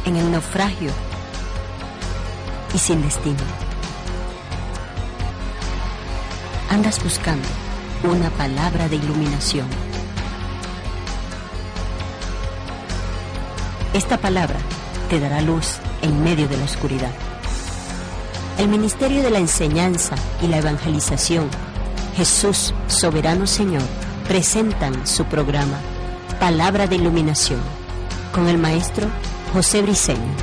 en el naufragio y sin destino. Andas buscando una palabra de iluminación. Esta palabra te dará luz en medio de la oscuridad. El Ministerio de la Enseñanza y la Evangelización, Jesús Soberano Señor, presentan su programa Palabra de Iluminación con el maestro José Briceño.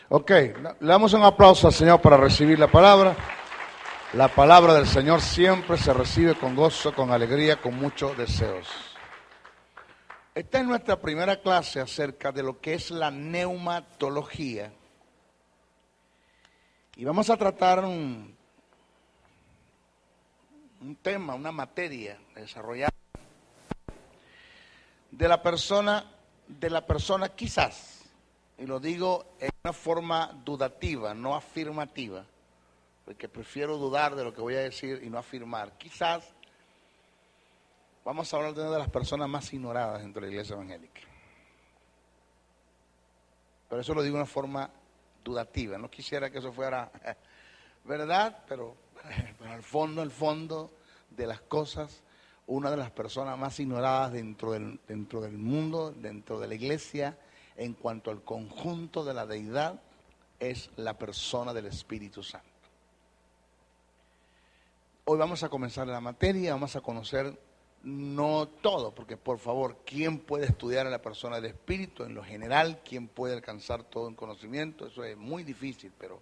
Ok, le damos un aplauso al Señor para recibir la palabra. La palabra del Señor siempre se recibe con gozo, con alegría, con muchos deseos. Esta es nuestra primera clase acerca de lo que es la neumatología. Y vamos a tratar un tema, una materia desarrollada de la persona quizás, y lo digo en una forma dudativa, no afirmativa, porque prefiero dudar de lo que voy a decir y no afirmar. Quizás vamos a hablar de una de las personas más ignoradas dentro de la iglesia evangélica. Pero eso lo digo de una forma dudativa. No quisiera que eso fuera verdad, pero al fondo de las cosas, una de las personas más ignoradas dentro del mundo, dentro de la iglesia, en cuanto al conjunto de la deidad, es la persona del Espíritu Santo. Hoy vamos a comenzar la materia, vamos a conocer no todo, porque por favor, ¿quién puede estudiar a la persona del Espíritu en lo general? ¿Quién puede alcanzar todo en conocimiento? Eso es muy difícil, pero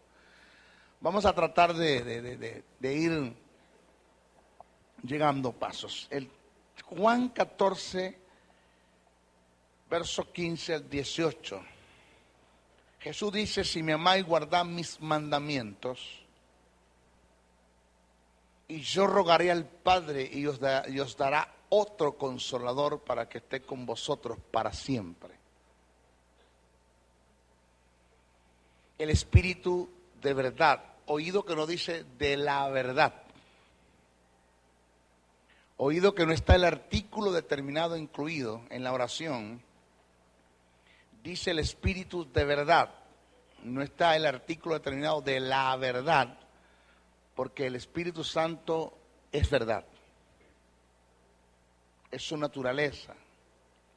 vamos a tratar de ir llegando pasos. El Juan 14, verso 15 al 18. Jesús dice: si me amáis, guardad mis mandamientos, y yo rogaré al Padre y os dará otro consolador para que esté con vosotros para siempre. El Espíritu de verdad. Oído que no dice de la verdad. Oído que no está el artículo determinado incluido en la oración. Dice el Espíritu de verdad. No está el artículo determinado de la verdad. Porque el Espíritu Santo es verdad. Es su naturaleza.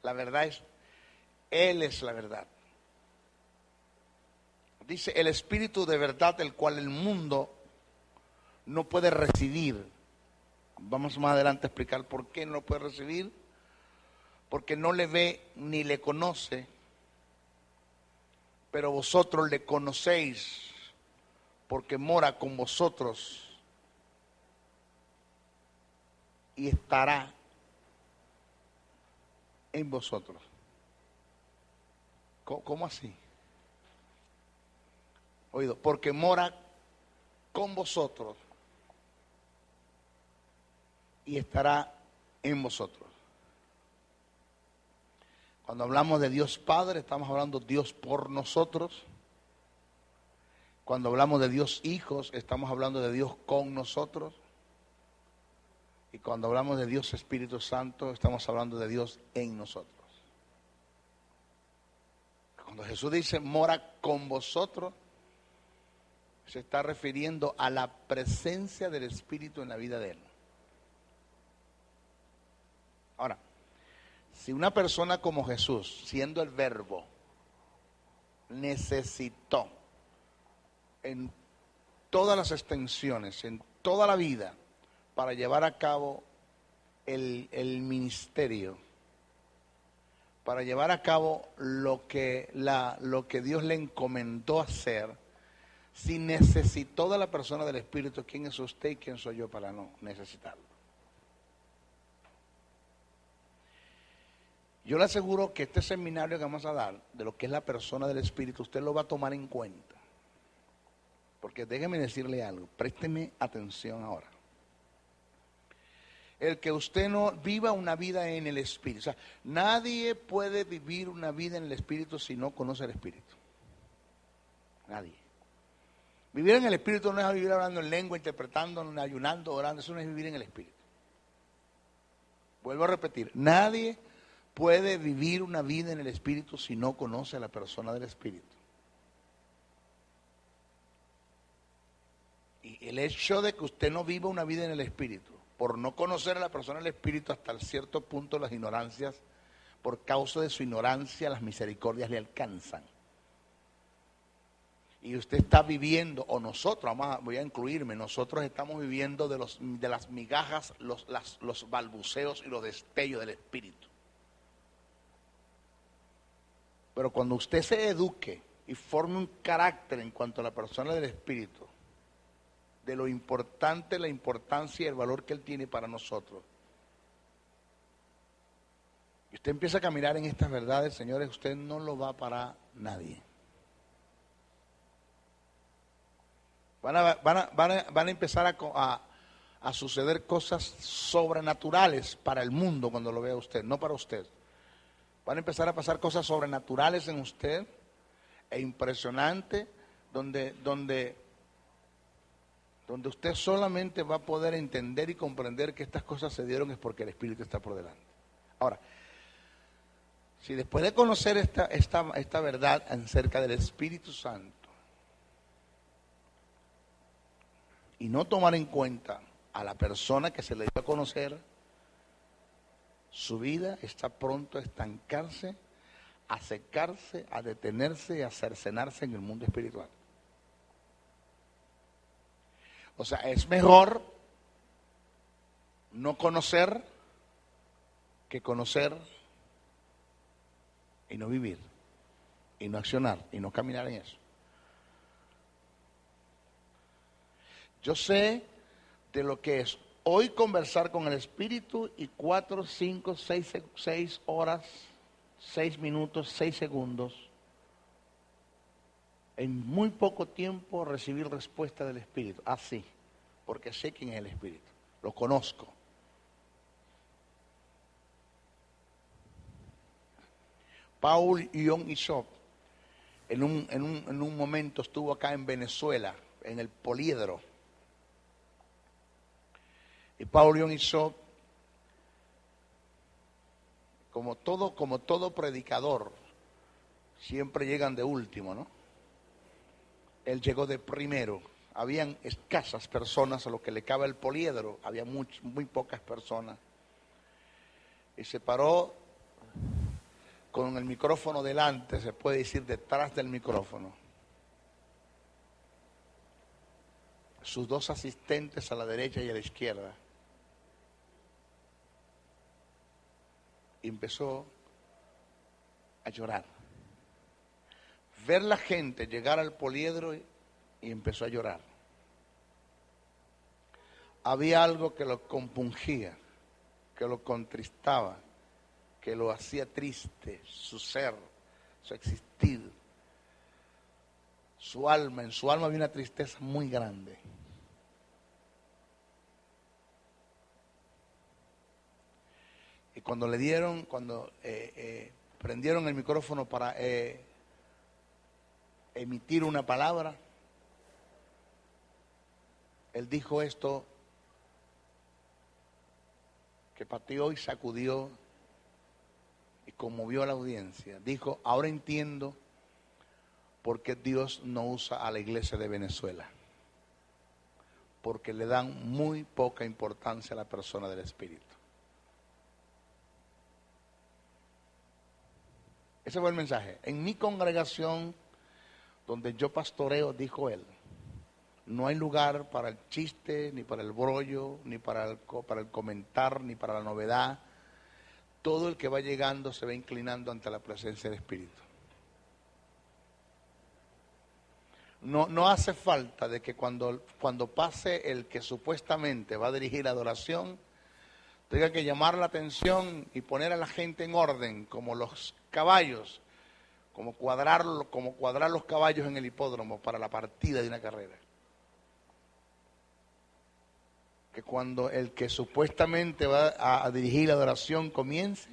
La verdad es, Él es la verdad. Dice el Espíritu de verdad, el cual el mundo no puede recibir. Vamos más adelante a explicar por qué no puede recibir. Porque no le ve ni le conoce. Pero vosotros le conocéis, porque mora con vosotros y estará en vosotros. ¿Cómo así? Oído, porque mora con vosotros y estará en vosotros. Cuando hablamos de Dios Padre, estamos hablando de Dios por nosotros. Cuando hablamos de Dios Hijos, estamos hablando de Dios con nosotros. Y cuando hablamos de Dios Espíritu Santo, estamos hablando de Dios en nosotros. Cuando Jesús dice mora con vosotros, se está refiriendo a la presencia del Espíritu en la vida de Él. Ahora, si una persona como Jesús, siendo el Verbo, necesitó en todas las extensiones, en toda la vida, para llevar a cabo el ministerio, para llevar a cabo lo que Dios le encomendó hacer, si necesitó de la persona del Espíritu, ¿quién es usted y quién soy yo para no necesitarlo? Yo le aseguro que este seminario que vamos a dar, de lo que es la persona del Espíritu, usted lo va a tomar en cuenta. Porque déjeme decirle algo, présteme atención ahora. El que usted no viva una vida en el Espíritu. O sea, nadie puede vivir una vida en el Espíritu si no conoce el Espíritu. Nadie. Vivir en el Espíritu no es vivir hablando en lengua, interpretando, ayunando, orando. Eso no es vivir en el Espíritu. Vuelvo a repetir, nadie puede vivir una vida en el Espíritu si no conoce a la persona del Espíritu. Y el hecho de que usted no viva una vida en el Espíritu, por no conocer a la persona del Espíritu, hasta cierto punto las ignorancias, por causa de su ignorancia, las misericordias le alcanzan. Y usted está viviendo, o nosotros, voy a incluirme, nosotros estamos viviendo de las migajas, los balbuceos y los destellos del Espíritu. Pero cuando usted se eduque y forme un carácter en cuanto a la persona del Espíritu, de lo importante, la importancia y el valor que Él tiene para nosotros, y usted empieza a caminar en estas verdades, señores, usted no lo va para nadie. Van a empezar a suceder cosas sobrenaturales para el mundo cuando lo vea usted, no para usted. Van a empezar a pasar cosas sobrenaturales en usted e impresionantes, donde usted solamente va a poder entender y comprender que estas cosas se dieron es porque el Espíritu está por delante. Ahora, si después de conocer esta verdad acerca del Espíritu Santo y no tomar en cuenta a la persona que se le dio a conocer, su vida está pronto a estancarse, a secarse, a detenerse y a cercenarse en el mundo espiritual. O sea, es mejor no conocer que conocer y no vivir, y no accionar, y no caminar en eso. Yo sé de lo que es hoy conversar con el Espíritu y 4, 5, 6 horas, 6 minutos, 6 segundos, en muy poco tiempo recibir respuesta del Espíritu. Así, porque sé quién es el Espíritu, lo conozco. Paul Yong Ishop en un momento estuvo acá en Venezuela, en el Poliedro. Y Paul Yong Ishop, como todo predicador, siempre llegan de último, ¿no? Él llegó de primero. Habían escasas personas a lo que le cabe el Poliedro, había muy pocas personas. Y se paró con el micrófono delante, se puede decir detrás del micrófono. Sus dos asistentes a la derecha y a la izquierda. Y empezó a llorar. Ver la gente llegar al Poliedro y empezó a llorar. Había algo que lo compungía, que lo contristaba, que lo hacía triste, su ser, su existir, su alma. En su alma había una tristeza muy grande. Y cuando prendieron el micrófono para emitir una palabra, él dijo esto que pateó y sacudió y conmovió a la audiencia. Dijo: ahora entiendo por qué Dios no usa a la iglesia de Venezuela, porque le dan muy poca importancia a la persona del Espíritu. Ese fue el mensaje. En mi congregación, donde yo pastoreo, dijo él, no hay lugar para el chiste, ni para el brollo, ni para el comentar, ni para la novedad. Todo el que va llegando se va inclinando ante la presencia del Espíritu. No hace falta de que cuando pase el que supuestamente va a dirigir la adoración, tenga que llamar la atención y poner a la gente en orden, como los caballos, como cuadrar los caballos en el hipódromo para la partida de una carrera. Que cuando el que supuestamente va a dirigir la adoración comience,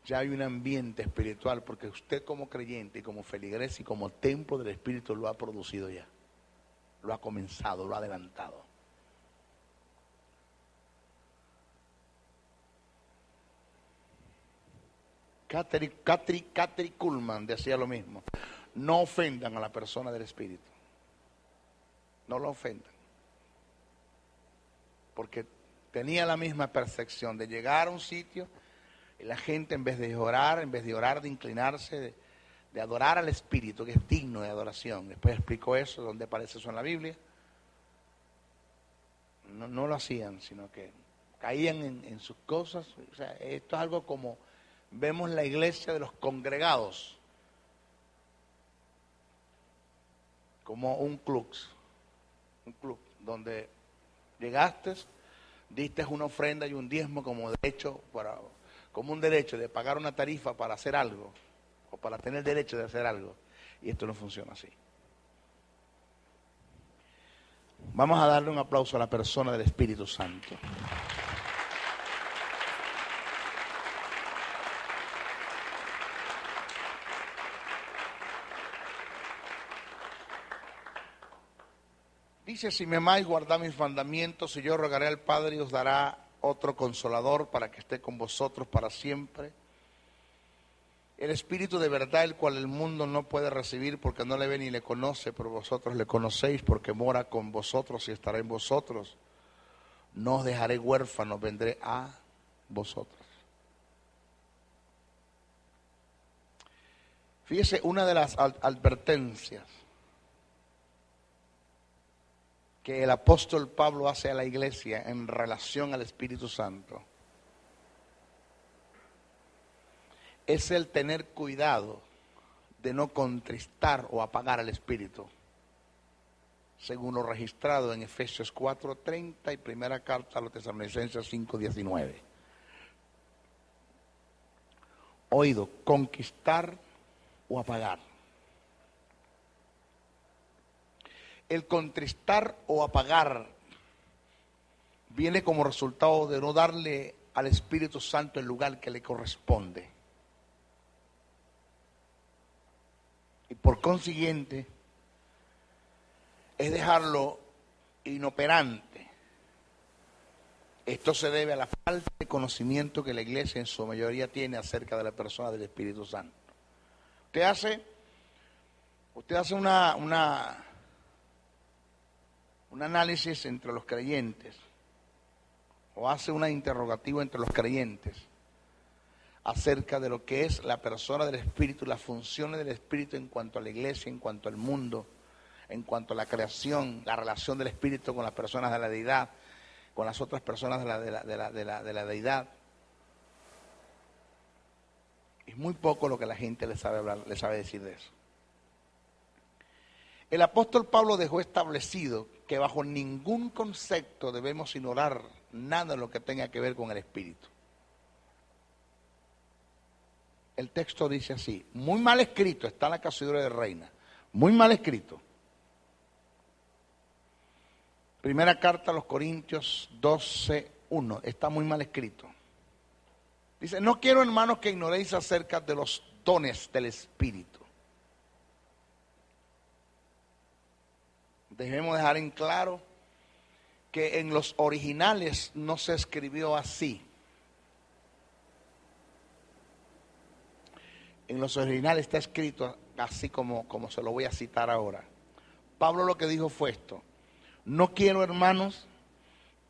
ya hay un ambiente espiritual, porque usted como creyente y como feligres y como templo del Espíritu lo ha producido ya, lo ha comenzado, lo ha adelantado. Katri Kuhlman decía lo mismo. No ofendan a la persona del Espíritu. No lo ofendan. Porque tenía la misma percepción de llegar a un sitio y la gente en vez de orar, de inclinarse, de adorar al Espíritu, que es digno de adoración. Después explicó eso, donde aparece eso en la Biblia. No lo hacían, sino que caían en sus cosas. O sea, esto es algo como vemos la iglesia de los congregados, como un club donde llegaste, diste una ofrenda y un diezmo como un derecho de pagar una tarifa para hacer algo, o para tener derecho de hacer algo, y esto no funciona así. Vamos a darle un aplauso a la persona del Espíritu Santo. Dice, si me amáis, guardad mis mandamientos, y yo rogaré al Padre y os dará otro consolador para que esté con vosotros para siempre. El Espíritu de verdad, el cual el mundo no puede recibir porque no le ve ni le conoce, pero vosotros le conocéis porque mora con vosotros y estará en vosotros. No os dejaré huérfanos, vendré a vosotros. Fíjese, una de las advertencias que el apóstol Pablo hace a la iglesia en relación al Espíritu Santo es el tener cuidado de no contristar o apagar al Espíritu, según lo registrado en Efesios 4:30 y primera carta a los Tesalonicenses 5:19. Oído, conquistar o apagar. El contristar o apagar viene como resultado de no darle al Espíritu Santo el lugar que le corresponde. Y por consiguiente, es dejarlo inoperante. Esto se debe a la falta de conocimiento que la iglesia en su mayoría tiene acerca de la persona del Espíritu Santo. Usted hace un análisis entre los creyentes, o hace una interrogativa entre los creyentes acerca de lo que es la persona del Espíritu, las funciones del Espíritu en cuanto a la iglesia, en cuanto al mundo, en cuanto a la creación, la relación del Espíritu con las personas de la deidad, con las otras personas de la deidad. Es muy poco lo que la gente le sabe hablar, le sabe decir de eso. El apóstol Pablo dejó establecido que bajo ningún concepto debemos ignorar nada de lo que tenga que ver con el Espíritu. El texto dice así, muy mal escrito, está en la Casidra de Reina, muy mal escrito. Primera carta a los Corintios 12:1, está muy mal escrito. Dice, no quiero, hermanos, que ignoréis acerca de los dones del Espíritu. Debemos dejar en claro que en los originales no se escribió así. En los originales está escrito así como se lo voy a citar ahora. Pablo lo que dijo fue esto: no quiero, hermanos,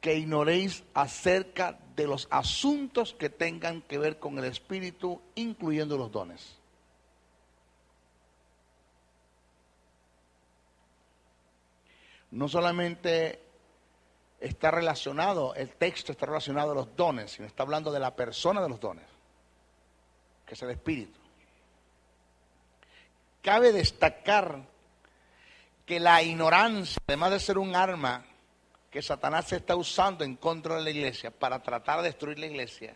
que ignoréis acerca de los asuntos que tengan que ver con el Espíritu, incluyendo los dones. No solamente está relacionado, el texto está relacionado a los dones, sino está hablando de la persona de los dones, que es el Espíritu. Cabe destacar que la ignorancia, además de ser un arma que Satanás se está usando en contra de la iglesia para tratar de destruir la iglesia,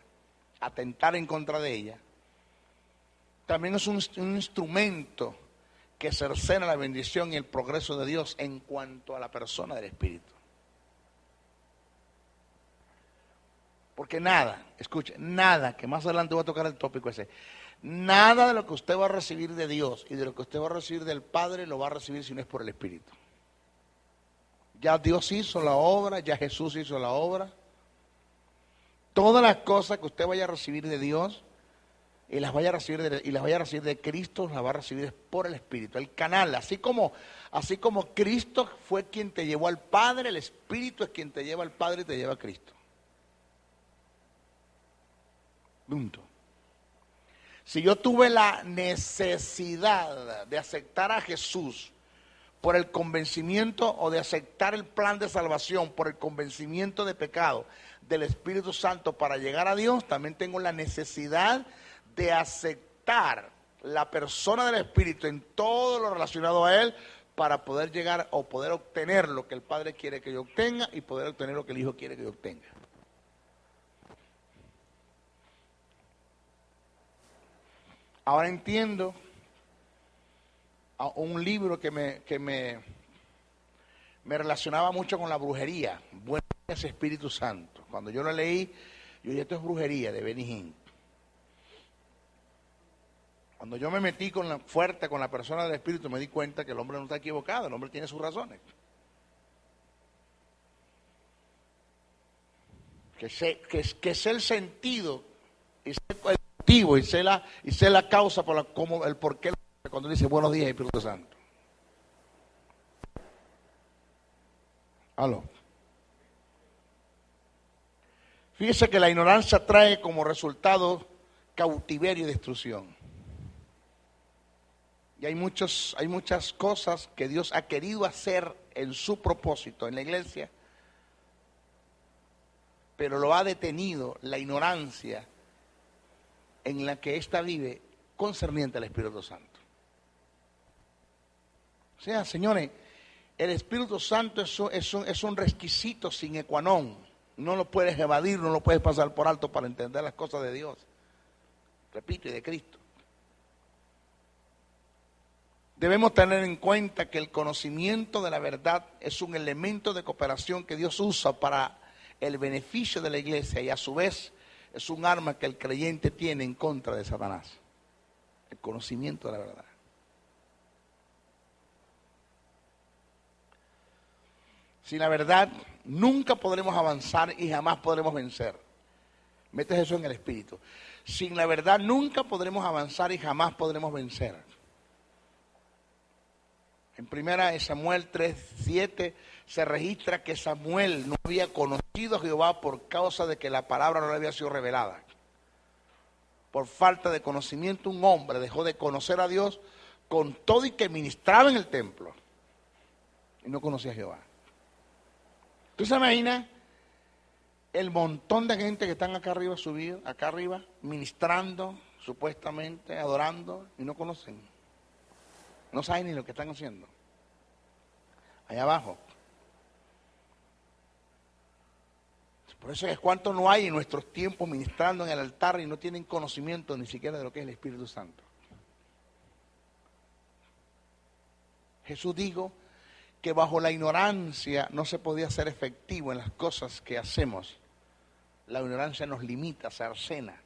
atentar en contra de ella, también es un instrumento que cercena la bendición y el progreso de Dios en cuanto a la persona del Espíritu. Porque nada, escuche, nada, que más adelante voy a tocar el tópico ese, nada de lo que usted va a recibir de Dios y de lo que usted va a recibir del Padre lo va a recibir si no es por el Espíritu. Ya Dios hizo la obra, ya Jesús hizo la obra. Todas las cosas que usted vaya a recibir de Dios y las vaya a recibir de Cristo, las va a recibir por el Espíritu, el canal. Así como Cristo fue quien te llevó al Padre, el Espíritu es quien te lleva al Padre y te lleva a Cristo. Punto. Si yo tuve la necesidad de aceptar a Jesús por el convencimiento, o de aceptar el plan de salvación por el convencimiento de pecado del Espíritu Santo para llegar a Dios, también tengo la necesidad de aceptar la persona del Espíritu en todo lo relacionado a Él para poder llegar o poder obtener lo que el Padre quiere que yo obtenga y poder obtener lo que el Hijo quiere que yo obtenga. Ahora entiendo a un libro que me relacionaba mucho con la brujería, Buenos días Espíritu Santo. Cuando yo lo leí, yo dije, esto es brujería, de Benny Hinn. Cuando yo me metí fuerte con la persona del Espíritu, me di cuenta que el hombre no está equivocado, el hombre tiene sus razones. Que sé el sentido, y sé el motivo, y sé la causa el por qué cuando dice buenos días Espíritu Santo. Aló. Fíjese que la ignorancia trae como resultado cautiverio y destrucción. Y hay muchas cosas que Dios ha querido hacer en su propósito en la iglesia, pero lo ha detenido la ignorancia en la que ésta vive concerniente al Espíritu Santo. O sea, señores, el Espíritu Santo es un requisito sine qua non. No lo puedes evadir, no lo puedes pasar por alto para entender las cosas de Dios. Repito, y de Cristo. Debemos tener en cuenta que el conocimiento de la verdad es un elemento de cooperación que Dios usa para el beneficio de la iglesia, y a su vez es un arma que el creyente tiene en contra de Satanás. El conocimiento de la verdad. Sin la verdad nunca podremos avanzar y jamás podremos vencer. Metes eso en el espíritu. Sin la verdad nunca podremos avanzar y jamás podremos vencer. En 1 Samuel 3:7 se registra que Samuel no había conocido a Jehová por causa de que la palabra no le había sido revelada. Por falta de conocimiento, un hombre dejó de conocer a Dios con todo y que ministraba en el templo. Y no conocía a Jehová. ¿Tú se imaginas el montón de gente que están acá arriba, subidos, acá arriba, ministrando, supuestamente, adorando, y no conocen? No saben ni lo que están haciendo. Allá abajo. Por eso es cuánto no hay en nuestros tiempos ministrando en el altar y no tienen conocimiento ni siquiera de lo que es el Espíritu Santo. Jesús dijo que bajo la ignorancia no se podía ser efectivo en las cosas que hacemos. La ignorancia nos limita, cercena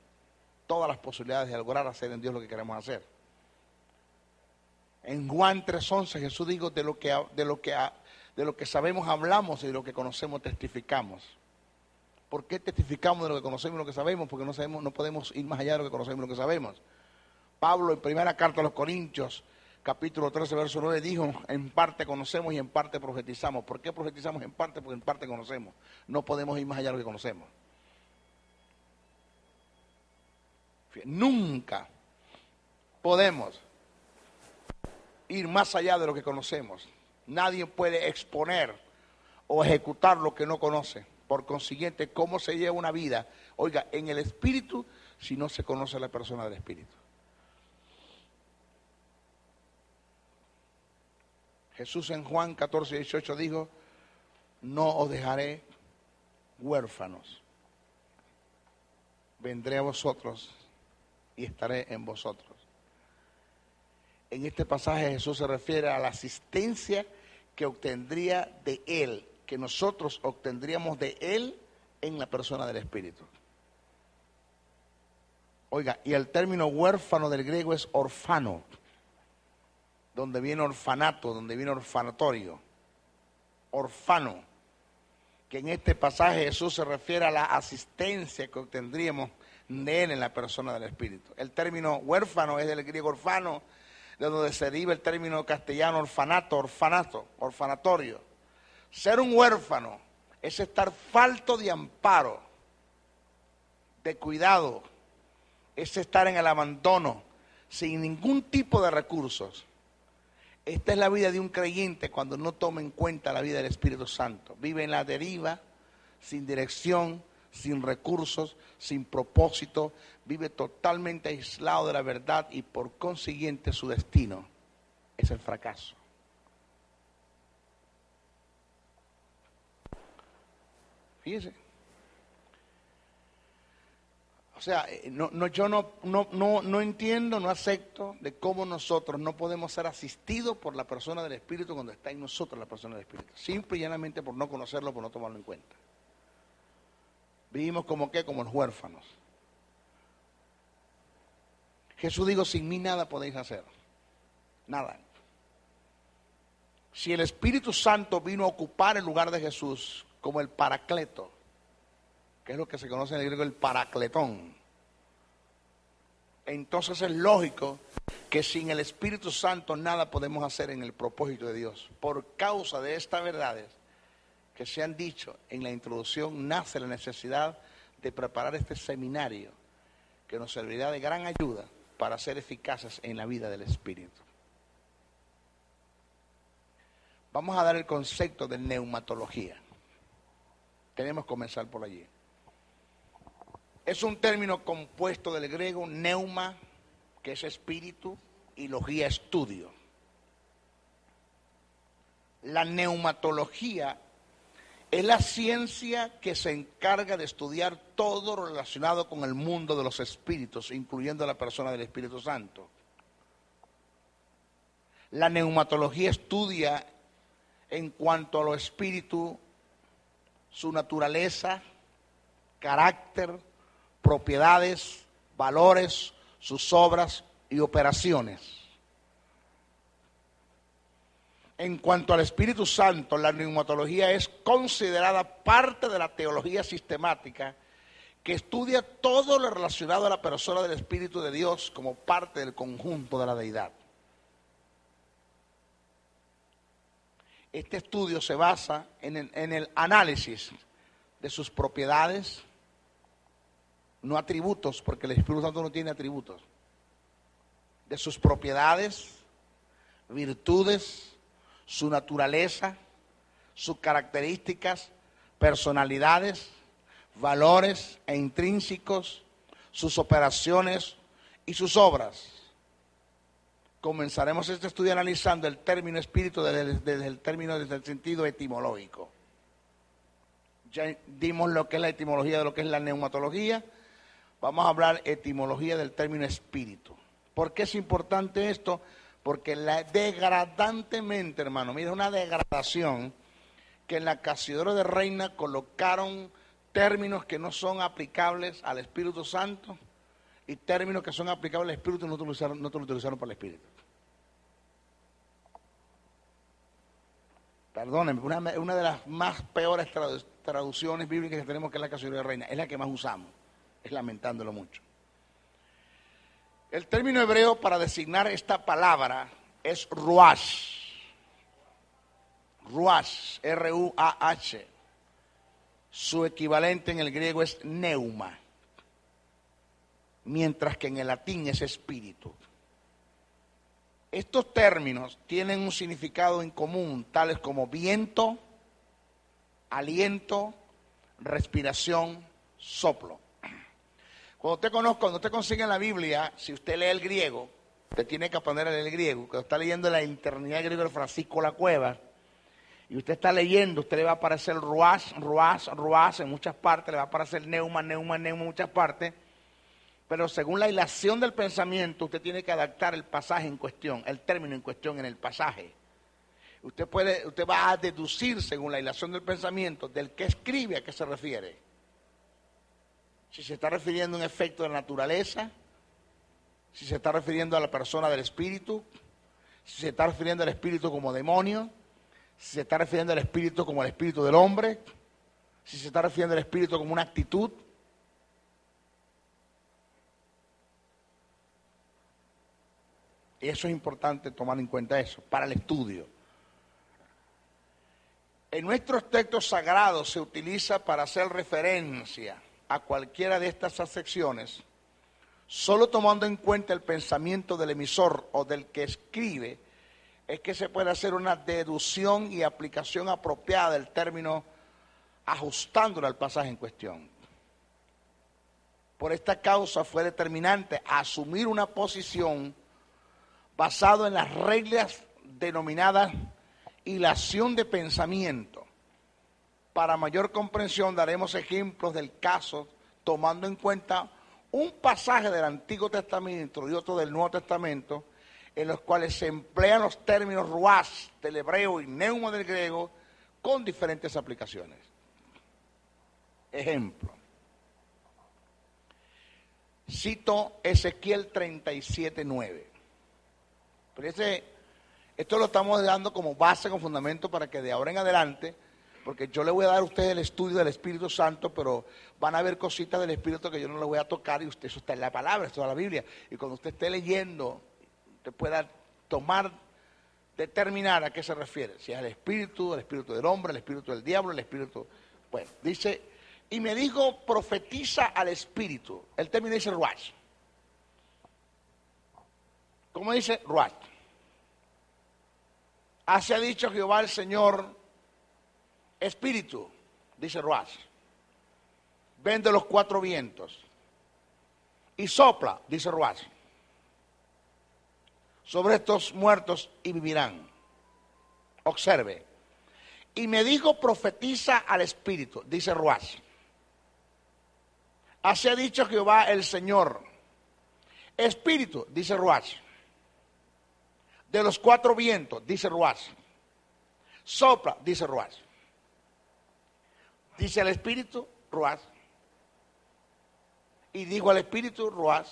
todas las posibilidades de lograr hacer en Dios lo que queremos hacer. En Juan 3:11 Jesús dijo, de lo que sabemos hablamos y de lo que conocemos testificamos. ¿Por qué testificamos de lo que conocemos y lo que sabemos? Porque no podemos ir más allá de lo que conocemos y lo que sabemos. Pablo en primera carta a los Corintios, capítulo 13, verso 9, dijo, en parte conocemos y en parte profetizamos. ¿Por qué profetizamos en parte? Porque en parte conocemos. No podemos ir más allá de lo que conocemos. Nunca podemos ir más allá de lo que conocemos. Nadie puede exponer o ejecutar lo que no conoce. Por consiguiente, ¿cómo se lleva una vida? Oiga, en el Espíritu, si no se conoce a la persona del Espíritu. Jesús en Juan 14:18 dijo, no os dejaré huérfanos. Vendré a vosotros y estaré en vosotros. En este pasaje Jesús se refiere a la asistencia que obtendría de Él, que nosotros obtendríamos de Él en la persona del Espíritu. Oiga, y el término huérfano del griego es orfano, donde viene orfanato, donde viene orfanatorio. Orfano, que en este pasaje Jesús se refiere a la asistencia que obtendríamos de Él en la persona del Espíritu. El término huérfano es del griego orfano, de donde se deriva el término castellano orfanatorio. Ser un huérfano es estar falto de amparo, de cuidado, es estar en el abandono, sin ningún tipo de recursos. Esta es la vida de un creyente cuando no toma en cuenta la vida del Espíritu Santo. Vive en la deriva, sin dirección, sin recursos, sin propósito. Vive totalmente aislado de la verdad y por consiguiente su destino es el fracaso. Fíjese. O sea, yo no entiendo, no acepto de cómo nosotros no podemos ser asistidos por la persona del Espíritu cuando está en nosotros la persona del Espíritu. Simple y llanamente por no conocerlo, por no tomarlo en cuenta. Vivimos como los huérfanos. Jesús dijo, sin mí nada podéis hacer. Nada. Si el Espíritu Santo vino a ocupar el lugar de Jesús como el paracleto, que es lo que se conoce en el griego el paracletón, entonces es lógico que sin el Espíritu Santo nada podemos hacer en el propósito de Dios. Por causa de estas verdades que se han dicho en la introducción, nace la necesidad de preparar este seminario que nos servirá de gran ayuda para ser eficaces en la vida del Espíritu. Vamos a dar el concepto de neumatología. Tenemos que comenzar por allí. Es un término compuesto del griego neuma, que es espíritu, y logía, estudio. La neumatología es la ciencia que se encarga de estudiar todo lo relacionado con el mundo de los espíritus, incluyendo la persona del Espíritu Santo. La neumatología estudia en cuanto a los espíritus, su naturaleza, carácter, propiedades, valores, sus obras y operaciones. En cuanto al Espíritu Santo, la neumatología es considerada parte de la teología sistemática que estudia todo lo relacionado a la persona del Espíritu de Dios como parte del conjunto de la deidad. Este estudio se basa en el análisis de sus propiedades, no atributos, porque el Espíritu Santo no tiene atributos, de sus propiedades, virtudes, su naturaleza, sus características, personalidades, valores e intrínsecos, sus operaciones y sus obras. Comenzaremos este estudio analizando el término espíritu desde el sentido etimológico. Ya dimos lo que es la etimología de lo que es la neumatología. Vamos a hablar etimología del término espíritu. ¿Por qué es importante esto? Porque degradantemente, hermano, mira, una degradación que en la Casidora de Reina colocaron términos que no son aplicables al Espíritu Santo y términos que son aplicables al Espíritu no te lo utilizaron para el Espíritu. Perdónenme, una de las más peores traducciones bíblicas que tenemos, que es la Casidora de Reina, es la que más usamos, es lamentándolo mucho. El término hebreo para designar esta palabra es ruach. Ruach, R-U-A-H. Su equivalente en el griego es neuma, mientras que en el latín es espíritu. Estos términos tienen un significado en común, tales como viento, aliento, respiración, soplo. Cuando usted consigue en la Biblia, si usted lee el griego, usted tiene que aprender a leer el griego. Cuando está leyendo la Eternidad griega de Francisco La Cueva, y usted está leyendo, usted le va a aparecer ruach, ruach, ruach en muchas partes, le va a aparecer neuma, neuma, neuma en muchas partes, pero según la hilación del pensamiento, usted tiene que adaptar el pasaje en cuestión, el término en cuestión en el pasaje. Usted va a deducir según la hilación del pensamiento del que escribe a qué se refiere. Si se está refiriendo a un efecto de la naturaleza, si se está refiriendo a la persona del espíritu, si se está refiriendo al espíritu como demonio, si se está refiriendo al espíritu como el espíritu del hombre, si se está refiriendo al espíritu como una actitud. Y eso es importante tomar en cuenta eso, para el estudio. En nuestros textos sagrados se utiliza para hacer referencia a cualquiera de estas acepciones, solo tomando en cuenta el pensamiento del emisor o del que escribe, es que se puede hacer una deducción y aplicación apropiada del término, ajustándolo al pasaje en cuestión. Por esta causa fue determinante asumir una posición basada en las reglas denominadas hilación de pensamiento. Para mayor comprensión daremos ejemplos del caso tomando en cuenta un pasaje del Antiguo Testamento y otro del Nuevo Testamento en los cuales se emplean los términos ruás del hebreo y neuma del griego con diferentes aplicaciones. Ejemplo. Cito Ezequiel 37:9. Pero esto lo estamos dando como base, como fundamento para que de ahora en adelante, porque yo le voy a dar a ustedes el estudio del Espíritu Santo, pero van a haber cositas del Espíritu que yo no le voy a tocar y usted, eso está en la palabra, esto es la Biblia. Y cuando usted esté leyendo, usted pueda determinar a qué se refiere. Si es el Espíritu del hombre, el Espíritu del diablo, el Espíritu... Bueno, dice, y me dijo, profetiza al Espíritu. El término dice ruach. ¿Cómo dice? Ruach. Así ha dicho Jehová el Señor, Espíritu, dice ruach. Ven de los cuatro vientos y sopla, dice ruach, sobre estos muertos y vivirán. Observe. Y me dijo, profetiza al Espíritu, dice ruach. Así ha dicho Jehová el Señor, Espíritu, dice ruach. De los cuatro vientos, dice ruach. Sopla, dice ruach. Dice al Espíritu, ruach. Y dijo al Espíritu, ruach.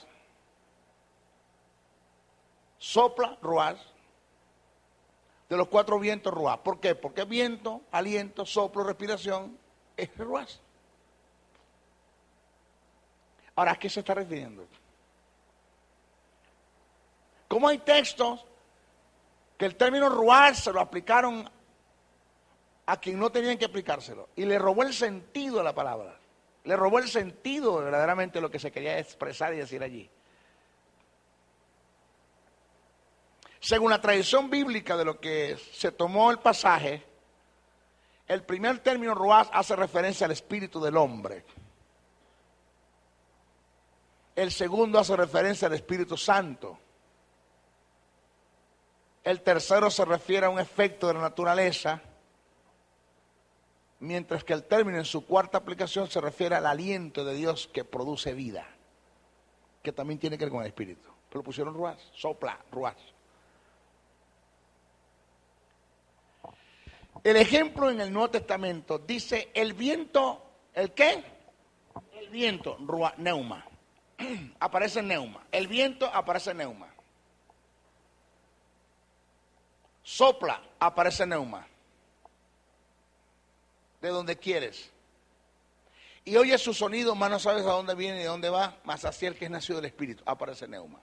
Sopla, ruach. De los cuatro vientos, ruach. ¿Por qué? Porque viento, aliento, soplo, respiración, es ruach. Ahora, ¿a qué se está refiriendo? ¿Cómo hay textos que el término ruach se lo aplicaron a quien no tenían que aplicárselo? Y le robó el sentido a la palabra. Le robó el sentido verdaderamente lo que se quería expresar y decir allí. Según la tradición bíblica de lo que se tomó el pasaje, el primer término ruach hace referencia al espíritu del hombre. El segundo hace referencia al Espíritu Santo. El tercero se refiere a un efecto de la naturaleza, mientras que el término en su cuarta aplicación se refiere al aliento de Dios que produce vida, que también tiene que ver con el Espíritu. Pero pusieron ruach, sopla, ruach. El ejemplo en el Nuevo Testamento dice el viento, ¿el qué? El viento, ruach, neuma. Aparece neuma. El viento aparece neuma. Sopla, aparece neuma. De donde quieres. Y oye su sonido, más no sabes a dónde viene y de dónde va, más hacia el que es nacido del Espíritu, aparece neuma.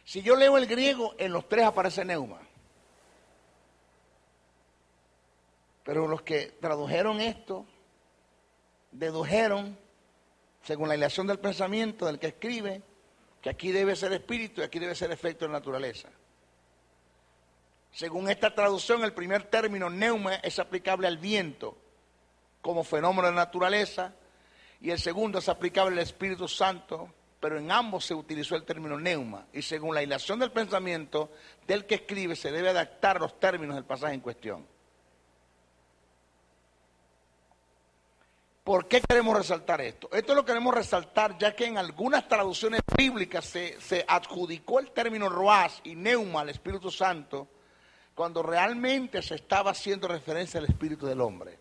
Si yo leo el griego, en los tres aparece neuma. Pero los que tradujeron esto, dedujeron, según la hilación del pensamiento del que escribe, que aquí debe ser espíritu y aquí debe ser efecto de naturaleza. Según esta traducción, el primer término, neuma, es aplicable al viento como fenómeno de naturaleza, y el segundo es aplicable al Espíritu Santo, pero en ambos se utilizó el término neuma, y según la hilación del pensamiento del que escribe, se debe adaptar los términos del pasaje en cuestión. ¿Por qué queremos resaltar esto? Esto lo queremos resaltar ya que en algunas traducciones bíblicas se adjudicó el término ruach y neuma al Espíritu Santo, cuando realmente se estaba haciendo referencia al Espíritu del hombre.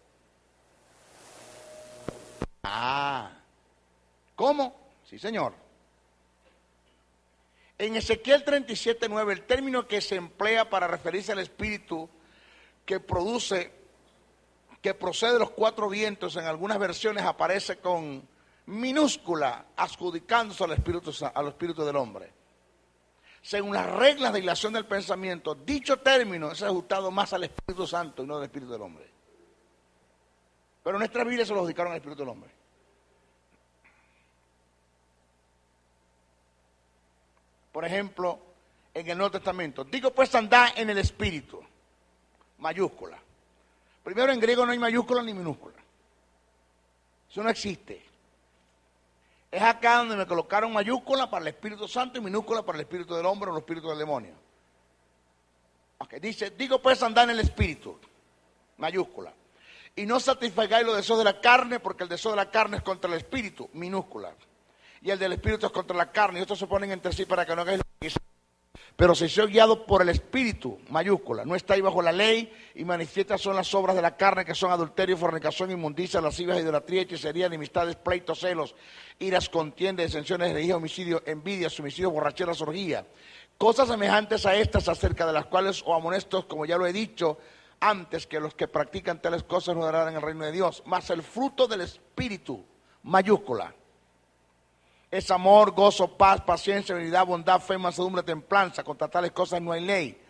¿Cómo? Sí, señor. En Ezequiel 37:9, el término que se emplea para referirse al Espíritu que procede de los cuatro vientos, en algunas versiones aparece con minúscula, adjudicándose al Espíritu del hombre. según las reglas de hilación del pensamiento, dicho término es ajustado más al Espíritu Santo y no al Espíritu del hombre. Pero en nuestra Biblia se lo adjudicaron al Espíritu del hombre. Por ejemplo, en el Nuevo Testamento, digo pues andad en el Espíritu, mayúscula. Primero, en griego no hay mayúscula ni minúscula. Eso no existe. Es acá donde me colocaron mayúscula para el Espíritu Santo y minúscula para el Espíritu del hombre o el Espíritu del demonio. Okay, dice, digo pues andad en el Espíritu, mayúscula. Y no satisfagáis los deseos de la carne, porque el deseo de la carne es contra el Espíritu, minúscula. Y el del Espíritu es contra la carne. Y estos se ponen entre sí para que no hagáis lo que quisieran. Pero si sois guiados por el Espíritu, mayúscula, no estáis bajo la ley, y manifiestas son las obras de la carne, que son adulterio, fornicación, inmundicia, lascivias, idolatría, hechicería, enemistades, pleitos, celos, iras, contiendas, disensiones, herejías, homicidio, envidia, homicidios, borracheras, orgía. Cosas semejantes a estas, acerca de las cuales os amonesto, como ya lo he dicho antes, que los que practican tales cosas no darán el reino de Dios. Mas el fruto del Espíritu, mayúscula, es amor, gozo, paz, paciencia, benignidad, bondad, fe, mansedumbre, templanza. Contra tales cosas no hay ley.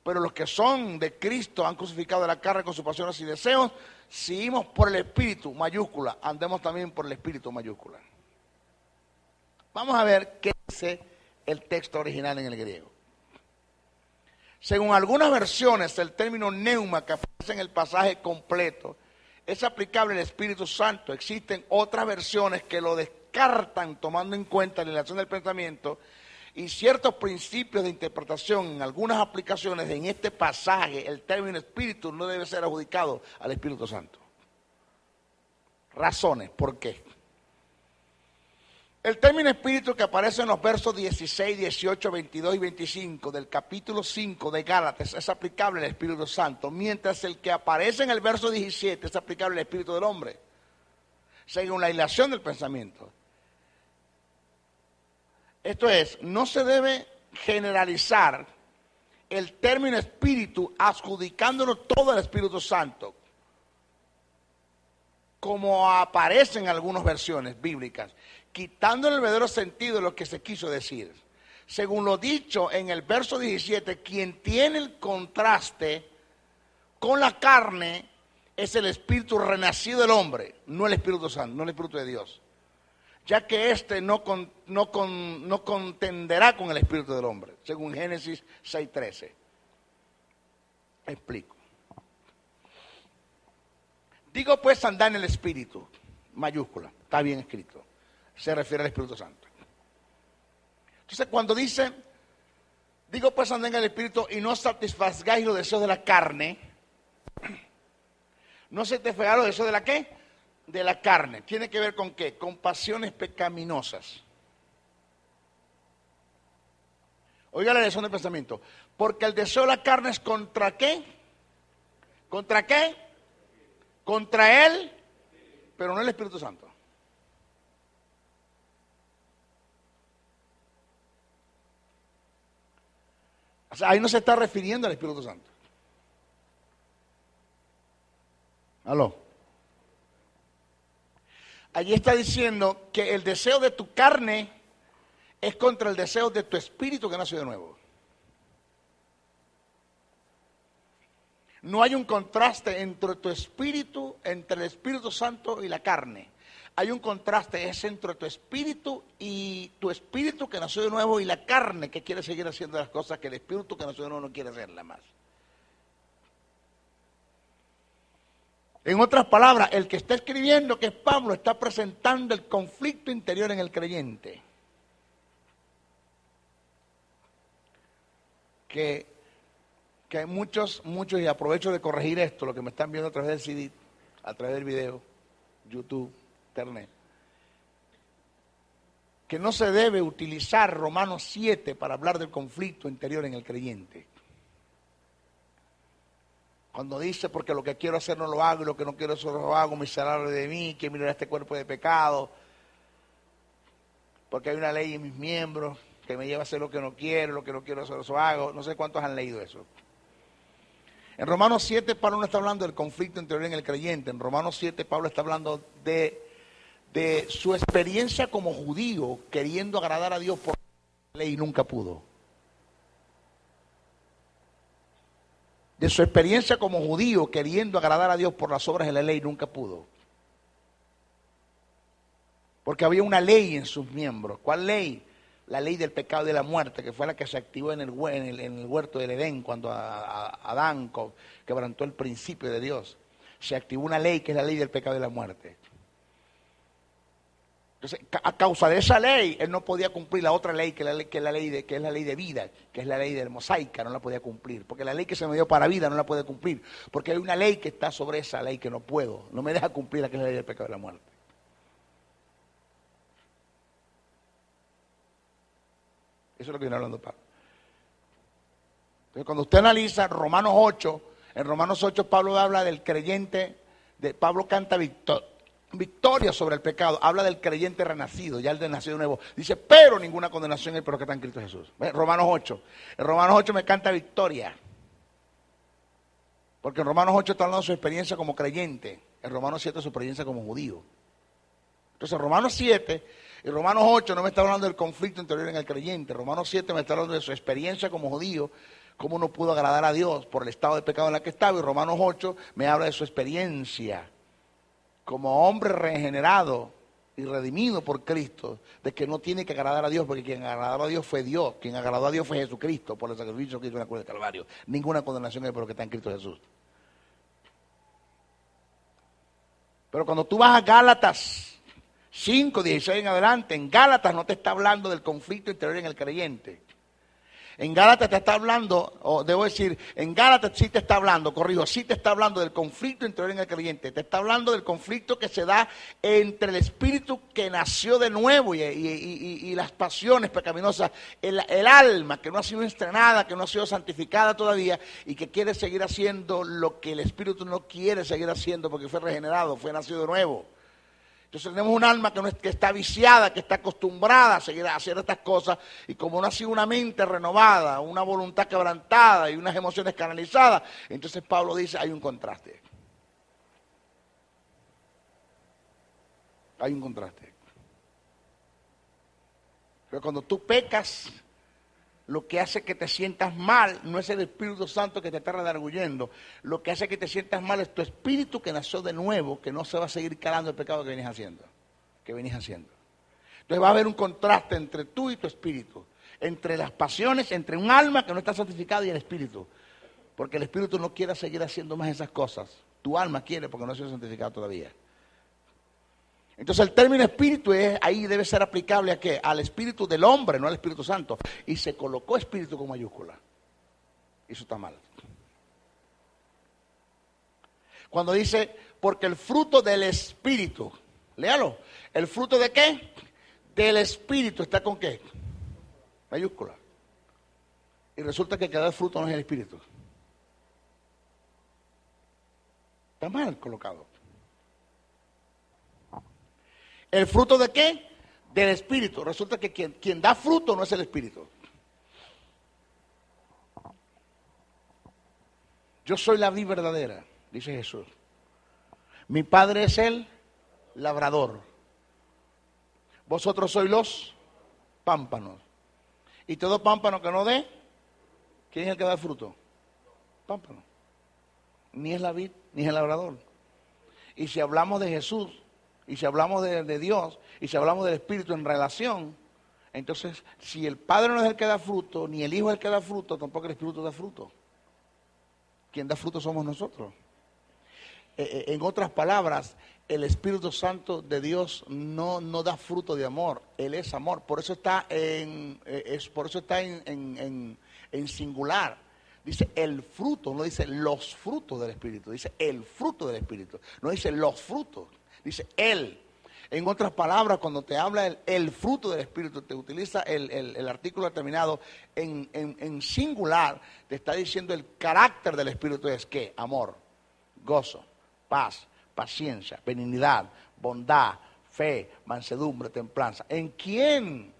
Pero los que son de Cristo han crucificado la carne con sus pasiones y deseos. Seguimos por el Espíritu, mayúscula, andemos también por el Espíritu, mayúscula. Vamos a ver qué dice el texto original en el griego. Según algunas versiones, el término neuma, que aparece en el pasaje completo, es aplicable al Espíritu Santo. Existen otras versiones que lo descartan tomando en cuenta la relación del pensamiento y ciertos principios de interpretación. En algunas aplicaciones en este pasaje el término Espíritu no debe ser adjudicado al Espíritu Santo. Razones, ¿por qué? El término Espíritu que aparece en los versos 16, 18, 22 y 25 del capítulo 5 de Gálatas es aplicable al Espíritu Santo, mientras el que aparece en el verso 17 es aplicable al Espíritu del hombre, según la hilación del pensamiento. Esto es, no se debe generalizar el término Espíritu adjudicándolo todo al Espíritu Santo, como aparece en algunas versiones bíblicas, quitando el verdadero sentido de lo que se quiso decir. Según lo dicho en el verso 17, quien tiene el contraste con la carne es el espíritu renacido del hombre, no el Espíritu Santo, no el Espíritu de Dios, ya que éste no contenderá con el espíritu del hombre, según Génesis 6:13. Explico. Digo pues andar en el Espíritu, mayúscula, está bien escrito, se refiere al Espíritu Santo. Entonces cuando dice, digo pues andar en el Espíritu y no satisfagáis los deseos de la carne, no satisfagáis los deseos de la ¿qué? De la carne. ¿Tiene que ver con qué? Con pasiones pecaminosas. Oiga la lección del pensamiento. Porque el deseo de la carne es contra ¿qué? ¿Contra qué? Contra él, pero no el Espíritu Santo. O sea, ahí no se está refiriendo al Espíritu Santo. ¿Aló? Allí está diciendo que el deseo de tu carne es contra el deseo de tu espíritu que nació de nuevo. No hay un contraste entre tu espíritu, entre el Espíritu Santo y la carne. Hay un contraste, es entre tu espíritu y tu espíritu que nació de nuevo y la carne que quiere seguir haciendo las cosas que el espíritu que nació de nuevo no quiere hacerlas más. En otras palabras, el que está escribiendo, que es Pablo, está presentando el conflicto interior en el creyente. Que hay muchos, y aprovecho de corregir esto, lo que me están viendo a través del CD, a través del video, YouTube, Internet, que no se debe utilizar Romanos 7 para hablar del conflicto interior en el creyente. Cuando dice, porque lo que quiero hacer no lo hago y lo que no quiero hacer lo hago, miserable de mí, que mirar este cuerpo de pecado, porque hay una ley en mis miembros que me lleva a hacer lo que no quiero hacer eso hago. No sé cuántos han leído eso. En Romanos 7 Pablo no está hablando del conflicto interior en el creyente. En Romanos 7 Pablo está hablando de su experiencia como judío queriendo agradar a Dios por la ley y nunca pudo. de su experiencia como judío queriendo agradar a Dios por las obras de la ley, nunca pudo. Porque había una ley en sus miembros. ¿Cuál ley? La ley del pecado y de la muerte, que fue la que se activó en el huerto del Edén cuando Adán quebrantó el principio de Dios. Se activó una ley que es la ley del pecado y de la muerte. Entonces, a causa de esa ley, él no podía cumplir la otra ley, que es la ley de vida, que es la ley del mosaica, no la podía cumplir. Porque la ley que se me dio para vida no la puede cumplir. Porque hay una ley que está sobre esa ley que no puedo. No me deja cumplir la que es la ley del pecado y de la muerte. Eso es lo que viene hablando Pablo. Entonces, cuando usted analiza Romanos 8, en Romanos 8 Pablo habla del creyente, Pablo canta victoria sobre el pecado, habla del creyente renacido, ya el de nacido nuevo. Dice, pero ninguna condenación hay por los que están en Cristo Jesús. Romanos 8. En Romanos 8 me canta victoria. Porque en Romanos 8 está hablando de su experiencia como creyente. En Romanos 7 su experiencia como judío. Entonces Romanos 7 y Romanos 8 no me está hablando del conflicto interior en el creyente. Romanos 7 me está hablando de su experiencia como judío, cómo no pudo agradar a Dios por el estado de pecado en el que estaba. Y Romanos 8 me habla de su experiencia como hombre regenerado y redimido por Cristo, de que no tiene que agradar a Dios, porque quien agradó a Dios fue Dios, quien agradó a Dios fue Jesucristo, por el sacrificio que hizo en la cruz del Calvario. Ninguna condenación hay por lo que está en Cristo Jesús. Pero cuando tú vas a Gálatas 5, 16 en adelante, en Gálatas no te está hablando del conflicto interior en el creyente. En Gálatas te está hablando, o debo decir, en Gálatas sí te está hablando, corrijo, sí te está hablando del conflicto interior en el creyente. Te está hablando del conflicto que se da entre el espíritu que nació de nuevo y las pasiones pecaminosas, el alma que no ha sido estrenada, que no ha sido santificada todavía y que quiere seguir haciendo lo que el espíritu no quiere seguir haciendo porque fue regenerado, fue nacido de nuevo. Entonces tenemos un alma que está viciada, que está acostumbrada a seguir a hacer estas cosas, y como no ha sido una mente renovada, una voluntad quebrantada y unas emociones canalizadas, entonces Pablo dice, hay un contraste. Hay un contraste. Pero cuando tú pecas, lo que hace que te sientas mal no es el Espíritu Santo que te está redarguyendo. Lo que hace que te sientas mal es tu espíritu que nació de nuevo, que no se va a seguir calando el pecado que venís haciendo. Entonces va a haber un contraste entre tú y tu espíritu, entre las pasiones, entre un alma que no está santificada y el espíritu. Porque el espíritu no quiere seguir haciendo más esas cosas. Tu alma quiere porque no ha sido santificado todavía. Entonces el término espíritu ahí debe ser aplicable ¿a qué? Al espíritu del hombre, no al Espíritu Santo. Y se colocó espíritu con mayúscula. Eso está mal. Cuando dice, porque el fruto del espíritu, léalo, ¿el fruto de qué? Del espíritu, ¿está con qué? Mayúscula. Y resulta que cada fruto no es el espíritu. Está mal colocado. ¿El fruto de qué? Del espíritu. Resulta que quien da fruto no es el espíritu. Yo soy la vid verdadera, dice Jesús. Mi Padre es el labrador. Vosotros sois los pámpanos. Y todo pámpano que no dé, ¿quién es el que da fruto? Pámpano. Ni es la vid, ni es el labrador. Y si hablamos de Jesús, y si hablamos de Dios, y si hablamos del Espíritu en relación, entonces, si el Padre no es el que da fruto, ni el Hijo es el que da fruto, tampoco el Espíritu da fruto. Quien da fruto somos nosotros. En otras palabras, el Espíritu Santo de Dios no da fruto de amor, Él es amor. Por eso está en singular. Dice el fruto, no dice los frutos del Espíritu, dice el fruto del Espíritu. No dice los frutos. Dice Él. En otras palabras, cuando te habla el fruto del Espíritu, te utiliza el artículo determinado en singular, te está diciendo el carácter del Espíritu es ¿qué? Amor, gozo, paz, paciencia, benignidad, bondad, fe, mansedumbre, templanza. ¿En quién?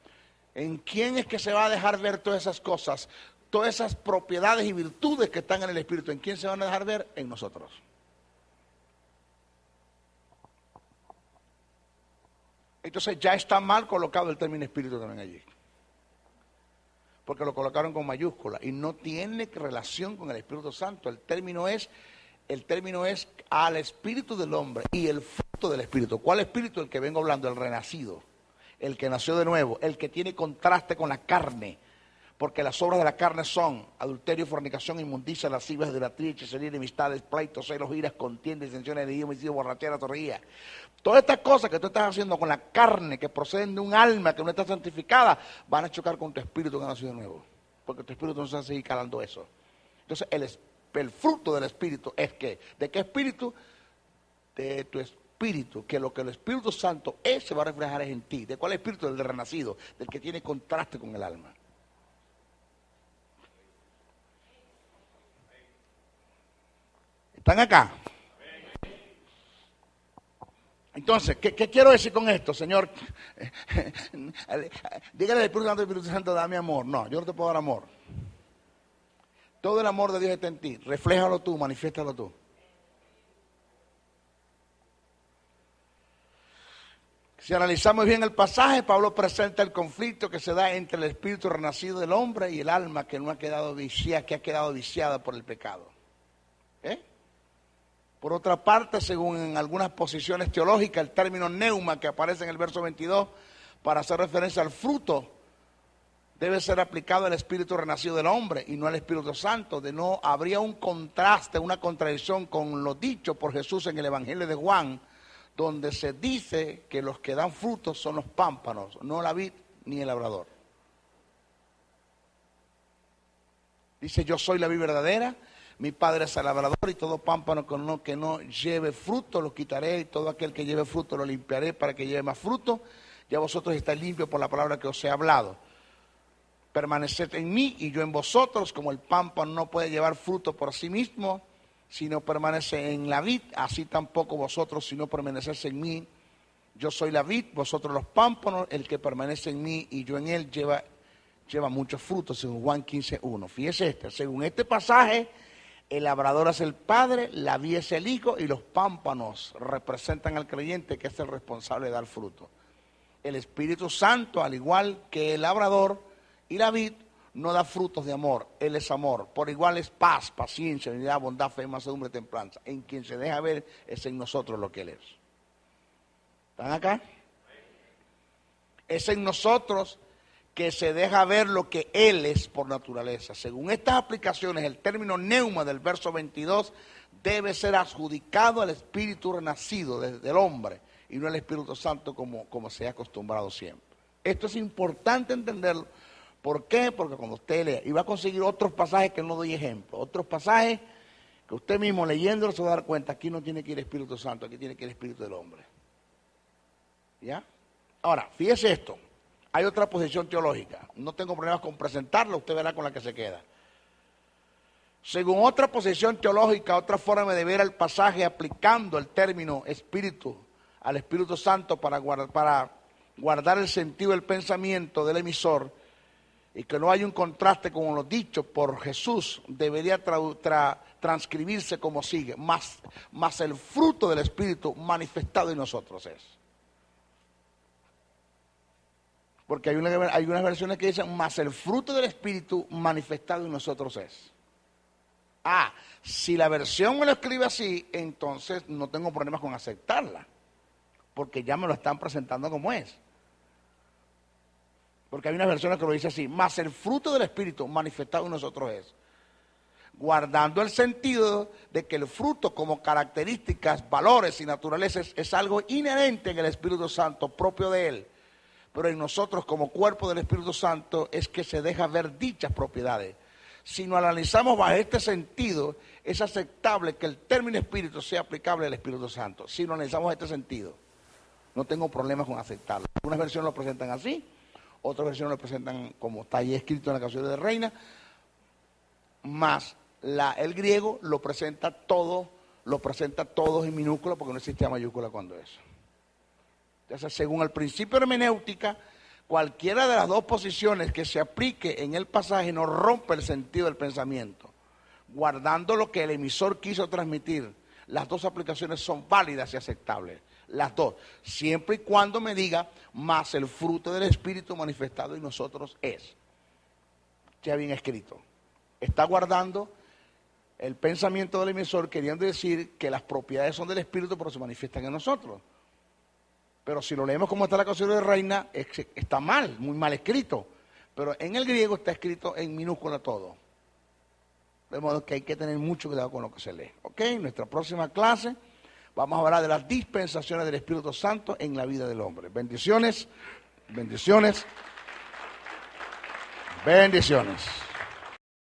¿En quién es que se va a dejar ver todas esas cosas? Todas esas propiedades y virtudes que están en el Espíritu. ¿En quién se van a dejar ver? En nosotros. Entonces ya está mal colocado el término espíritu también allí. porque lo colocaron con mayúscula y no tiene relación con el Espíritu Santo. El término es al espíritu del hombre y el fruto del espíritu. ¿Cuál espíritu? El que vengo hablando, el renacido, el que nació de nuevo, el que tiene contraste con la carne. Porque las obras de la carne son adulterio, fornicación, inmundicia, lascivia, idolatría, hechicería, enemistades, pleitos, celos, iras, contiendas, disensiones, heridas, homicidios, borrachera, torría. Todas estas cosas que tú estás haciendo con la carne, que proceden de un alma que no está santificada, van a chocar con tu espíritu que ha nacido de nuevo. Porque tu espíritu no se va a seguir calando eso. Entonces el fruto del espíritu es que, ¿de qué espíritu? De tu espíritu, que lo que el Espíritu Santo es se va a reflejar en ti. ¿De cuál espíritu? Del de renacido, del que tiene contraste con el alma. ¿Están acá? Entonces, ¿qué quiero decir con esto, Señor? Dígale al Espíritu Santo, dame amor. No, yo no te puedo dar amor. Todo el amor de Dios está en ti. Refléjalo tú, manifiéstalo tú. Si analizamos bien el pasaje, Pablo presenta el conflicto que se da entre el espíritu renacido del hombre y el alma que no ha quedado viciada, que ha quedado viciada por el pecado. Por otra parte, según en algunas posiciones teológicas, el término neuma que aparece en el verso 22 para hacer referencia al fruto debe ser aplicado al espíritu renacido del hombre y no al Espíritu Santo. De no, habría un contraste, una contradicción con lo dicho por Jesús en el Evangelio de Juan, donde se dice que los que dan frutos son los pámpanos, no la vid ni el labrador. Dice, yo soy la vid verdadera, mi Padre es el labrador, y todo pámpano que no lleve fruto lo quitaré, y todo aquel que lleve fruto lo limpiaré para que lleve más fruto. Ya vosotros estáis limpios por la palabra que os he hablado. Permaneced en mí y yo en vosotros, como el pámpano no puede llevar fruto por sí mismo, si no permanece en la vid, así tampoco vosotros, si no permanecéis en mí. Yo soy la vid, vosotros los pámpanos, el que permanece en mí y yo en él lleva muchos frutos, según Juan 15:1. Fíjese según este pasaje, el labrador es el Padre, la vid es el Hijo y los pámpanos representan al creyente que es el responsable de dar fruto. El Espíritu Santo, al igual que el labrador y la vid, no da frutos de amor, Él es amor. Por igual es paz, paciencia, unidad, bondad, fe, mansedumbre, templanza. En quien se deja ver es en nosotros lo que Él es. ¿Están acá? Es en nosotros que se deja ver lo que Él es por naturaleza. Según estas aplicaciones, el término neuma del verso 22 debe ser adjudicado al espíritu renacido del hombre y no al Espíritu Santo como se ha acostumbrado siempre. Esto es importante entenderlo. ¿Por qué? Porque cuando usted lea, y va a conseguir otros pasajes que no doy ejemplo, otros pasajes que usted mismo leyéndolo se va a dar cuenta, aquí no tiene que ir el Espíritu Santo, aquí tiene que ir el Espíritu del hombre. ¿Ya? Ahora, fíjese esto. Hay otra posición teológica. No tengo problemas con presentarla, usted verá con la que se queda. Según otra posición teológica, otra forma de ver el pasaje aplicando el término espíritu al Espíritu Santo para guardar el sentido del pensamiento del emisor y que no haya un contraste con lo dicho por Jesús, debería transcribirse como sigue: más el fruto del Espíritu manifestado en nosotros es. Porque hay unas versiones que dicen, más el fruto del Espíritu manifestado en nosotros es. Si la versión me lo escribe así, entonces no tengo problemas con aceptarla, porque ya me lo están presentando como es. Porque hay unas versiones que lo dicen así, más el fruto del Espíritu manifestado en nosotros es. Guardando el sentido de que el fruto como características, valores y naturalezas es algo inherente en el Espíritu Santo, propio de Él. Pero en nosotros como cuerpo del Espíritu Santo es que se deja ver dichas propiedades. Si lo analizamos bajo este sentido, es aceptable que el término espíritu sea aplicable al Espíritu Santo. Si lo analizamos en este sentido, no tengo problemas con aceptarlo. Algunas versiones lo presentan así, otras versiones lo presentan como está ahí escrito en la Canción de Reina, más el griego lo presenta todo en minúscula porque no existe mayúscula cuando eso. Entonces, según el principio de hermenéutica, cualquiera de las dos posiciones que se aplique en el pasaje no rompe el sentido del pensamiento, guardando lo que el emisor quiso transmitir. Las dos aplicaciones son válidas y aceptables, las dos, siempre y cuando me diga, más el fruto del Espíritu manifestado en nosotros es. ya bien escrito. Está guardando el pensamiento del emisor, queriendo decir que las propiedades son del Espíritu, pero se manifiestan en nosotros. Pero si lo leemos como está la Constitución de Reina, está mal, muy mal escrito. Pero en el griego está escrito en minúscula todo. De modo que hay que tener mucho cuidado con lo que se lee. ¿Ok? En nuestra próxima clase vamos a hablar de las dispensaciones del Espíritu Santo en la vida del hombre. Bendiciones, bendiciones, bendiciones.